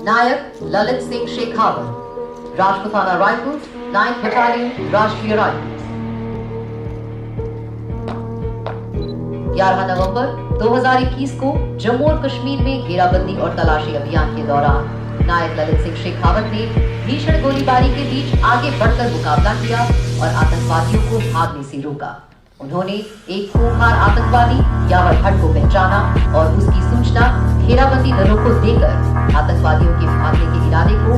नायक Lalit Singh Shekhawat, Rajputana Raipur 9th battalion राष्ट्रीय रायपुर। 11 नवंबर 2021 को जम्मू और कश्मीर में घेराबंदी और तलाशी अभियान के दौरान नायक ललित सिंह शेखावत ने भीषण गोलीबारी के बीच आगे बढ़कर मुकाबला किया और आतंकवादियों को भागने से रोका। उन्होंने एक खूंखार आतंकवादी यावर भट्ट को पहचाना और उसकी सूचना घेराबंदी दलों को देकर आतंकवादियों के भागने के इरादे को